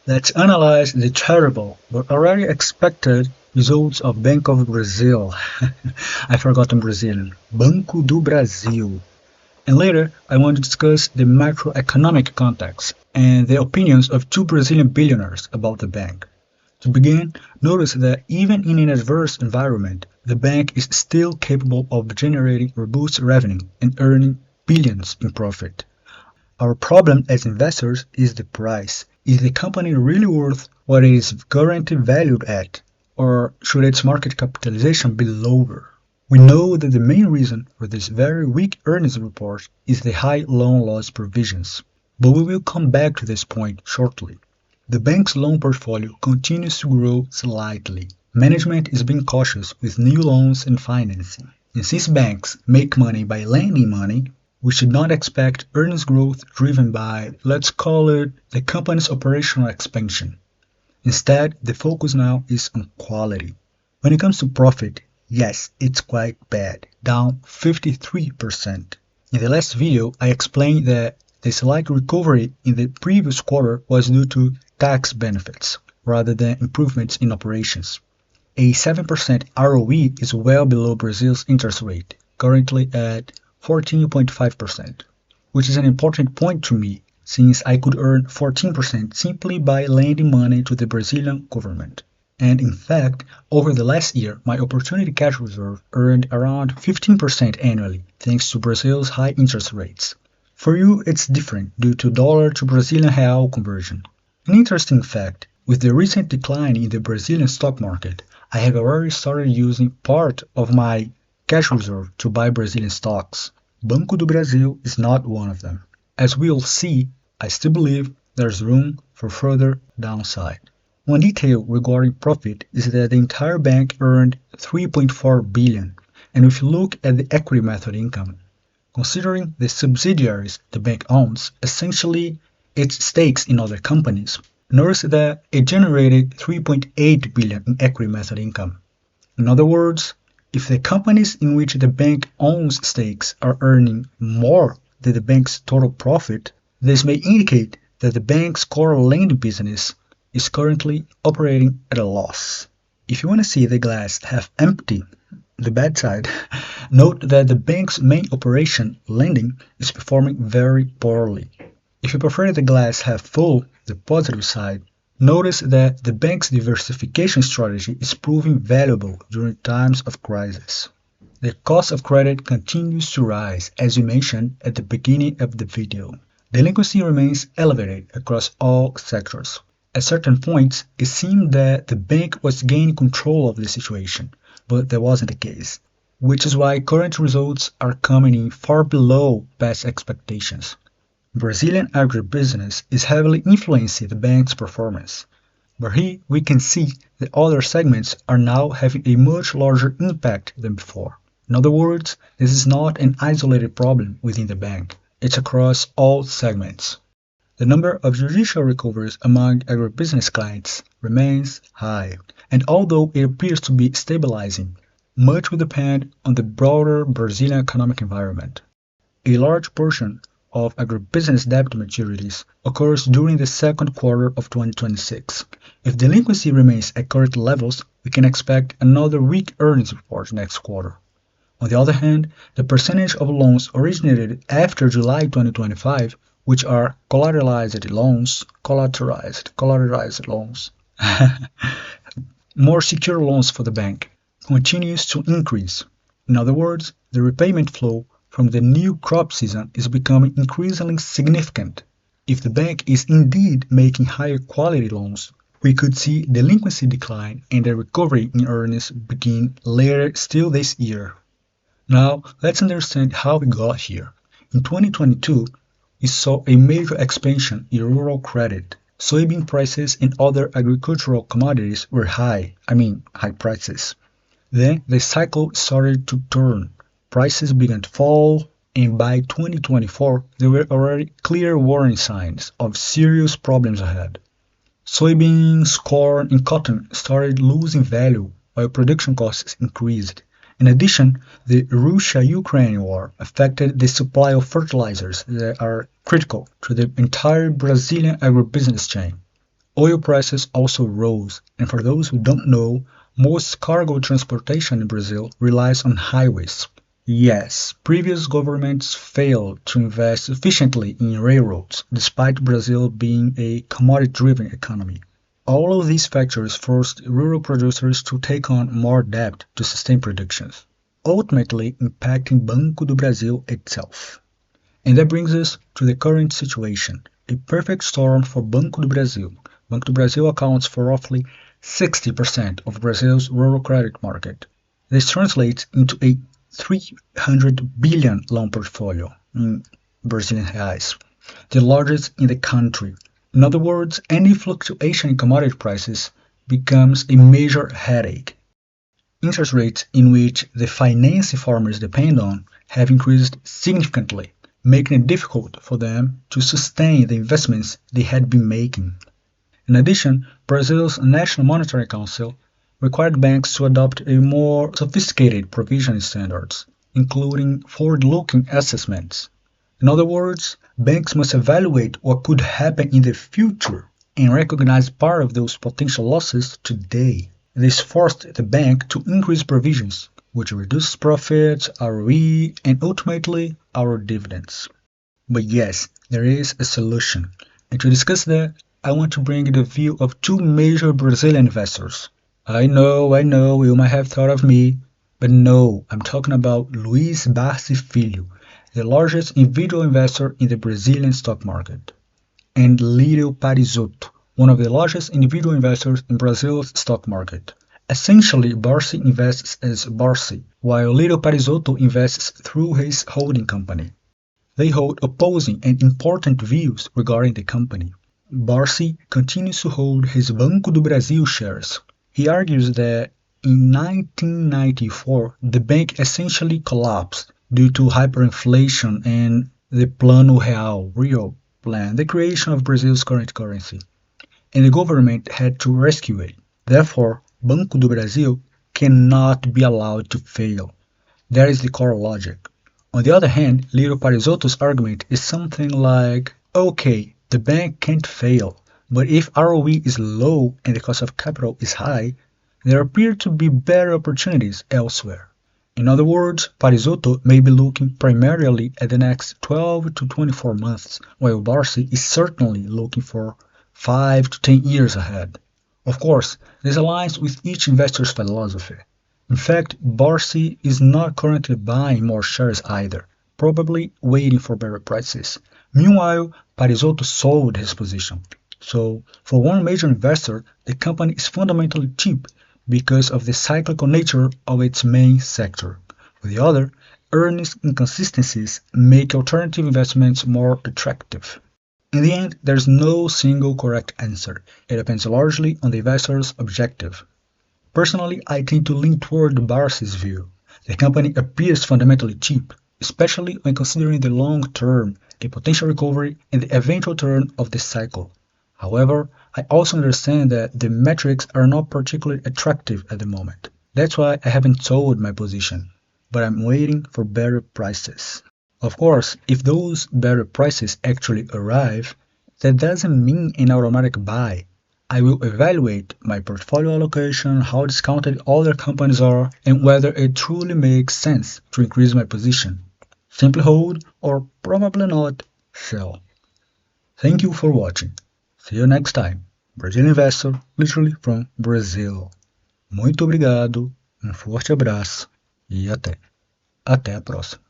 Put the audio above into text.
Let's analyze the terrible but already expected results of Banco of Brazil. I forgot in Brazilian. Banco do Brasil. And later, I want to discuss the macroeconomic context and the opinions of two Brazilian billionaires about the bank. To begin, notice that even in an adverse environment, the bank is still capable of generating robust revenue and earning billions in profit. Our problem as investors is the price. Is the company really worth what it is currently valued at? Or should its market capitalization be lower? We know that the main reason for this very weak earnings report is the high loan loss provisions, but we will come back to this point shortly. The bank's loan portfolio continues to grow slightly. Management is being cautious with new loans and financing. And since banks make money by lending money, we should not expect earnings growth driven by, let's call it, the company's operational expansion. Instead, the focus now is on quality. When it comes to profit, yes, it's quite bad, down 53%. In the last video, I explained that the slight recovery in the previous quarter was due to tax benefits rather than improvements in operations. A 7% ROE is well below Brazil's interest rate, currently at 14.5%, which is an important point to me since I could earn 14% simply by lending money to the Brazilian government. And in fact, over the last year, my opportunity cash reserve earned around 15% annually thanks to Brazil's high interest rates. For you, it's different due to dollar to Brazilian real conversion. An interesting fact, with the recent decline in the Brazilian stock market, I have already started using part of my cash reserve to buy Brazilian stocks. Banco do Brasil is not one of them. As we'll see, I still believe there's room for further downside. One detail regarding profit is that the entire bank earned 3.4 billion, and if you look at the equity method income, considering the subsidiaries the bank owns, essentially its stakes in other companies, notice that it generated 3.8 billion in equity method income. In other words, if the companies in which the bank owns stakes are earning more than the bank's total profit, this may indicate that the bank's core lending business is currently operating at a loss. If you want to see the glass half empty, the bad side, note that the bank's main operation, lending, is performing very poorly. If you prefer the glass half full, the positive side, notice that the bank's diversification strategy is proving valuable during times of crisis. The cost of credit continues to rise, as we mentioned at the beginning of the video. Delinquency remains elevated across all sectors. At certain points, it seemed that the bank was gaining control of the situation, but that wasn't the case, which is why current results are coming in far below past expectations. Brazilian agribusiness is heavily influencing the bank's performance, but here we can see that other segments are now having a much larger impact than before. In other words, this is not an isolated problem within the bank, it's across all segments. The number of judicial recoveries among agribusiness clients remains high, and although it appears to be stabilizing, much will depend on the broader Brazilian economic environment. A large portion of agribusiness debt maturities occurs during the second quarter of 2026. If delinquency remains at current levels, we can expect another weak earnings report next quarter. On the other hand, the percentage of loans originated after July 2025, which are collateralized loans, more secure loans for the bank, continues to increase. In other words, the repayment flow from the new crop season is becoming increasingly significant. If the bank is indeed making higher quality loans, we could see delinquency decline and the recovery in earnings begin later still this year. Now, let's understand how we got here. In 2022, we saw a major expansion in rural credit. Soybean prices and other agricultural commodities were high prices. Then the cycle started to turn. Prices began to fall, and by 2024, there were already clear warning signs of serious problems ahead. Soybeans, corn, and cotton started losing value while production costs increased. In addition, the Russia-Ukraine war affected the supply of fertilizers that are critical to the entire Brazilian agribusiness chain. Oil prices also rose, and for those who don't know, most cargo transportation in Brazil relies on highways. Yes, previous governments failed to invest sufficiently in railroads, despite Brazil being a commodity-driven economy. All of these factors forced rural producers to take on more debt to sustain production, ultimately impacting Banco do Brasil itself. And that brings us to the current situation, a perfect storm for Banco do Brasil. Banco do Brasil accounts for roughly 60% of Brazil's rural credit market. This translates into a 300 billion loan portfolio in Brazilian reais, the largest in the country. In other words, any fluctuation in commodity prices becomes a major headache. Interest rates in which the financing farmers depend on have increased significantly, making it difficult for them to sustain the investments they had been making. In addition, Brazil's National Monetary Council required banks to adopt a more sophisticated provisioning standards, including forward-looking assessments. In other words, banks must evaluate what could happen in the future and recognize part of those potential losses today. This forced the bank to increase provisions, which reduces profits, ROE, and ultimately our dividends. But yes, there is a solution. And to discuss that, I want to bring the view of two major Brazilian investors. I know, you might have thought of me, but no, I'm talking about Luiz Barsi Filho, the largest individual investor in the Brazilian stock market, and Lírio Parisotto, one of the largest individual investors in Brazil's stock market. Essentially, Barsi invests as Barsi, while Lírio Parisotto invests through his holding company. They hold opposing and important views regarding the company. Barsi continues to hold his Banco do Brasil shares. He argues that in 1994 the bank essentially collapsed due to hyperinflation and the Plano Real plan, the creation of Brazil's current currency, and the government had to rescue it. Therefore, Banco do Brasil cannot be allowed to fail. That is the core logic. On the other hand, Lírio Parisotto's argument is something like, okay, the bank can't fail, but if ROE is low and the cost of capital is high, there appear to be better opportunities elsewhere. In other words, Parisotto may be looking primarily at the next 12 to 24 months, while Barsi is certainly looking for 5 to 10 years ahead. Of course, this aligns with each investor's philosophy. In fact, Barsi is not currently buying more shares either, probably waiting for better prices. Meanwhile, Parisotto sold his position. So, for one major investor, the company is fundamentally cheap because of the cyclical nature of its main sector. For the other, earnings inconsistencies make alternative investments more attractive. In the end, there's no single correct answer. It depends largely on the investor's objective. Personally, I tend to lean toward Barsi's view. The company appears fundamentally cheap, especially when considering the long term, a potential recovery, and the eventual turn of the cycle. However, I also understand that the metrics are not particularly attractive at the moment. That's why I haven't sold my position, but I'm waiting for better prices. Of course, if those better prices actually arrive, that doesn't mean an automatic buy. I will evaluate my portfolio allocation, how discounted other companies are, and whether it truly makes sense to increase my position. Simply hold, or probably not, sell. Thank you for watching. See you next time. Brazilian investor, literally from Brazil. Muito obrigado, um forte abraço e até a próxima.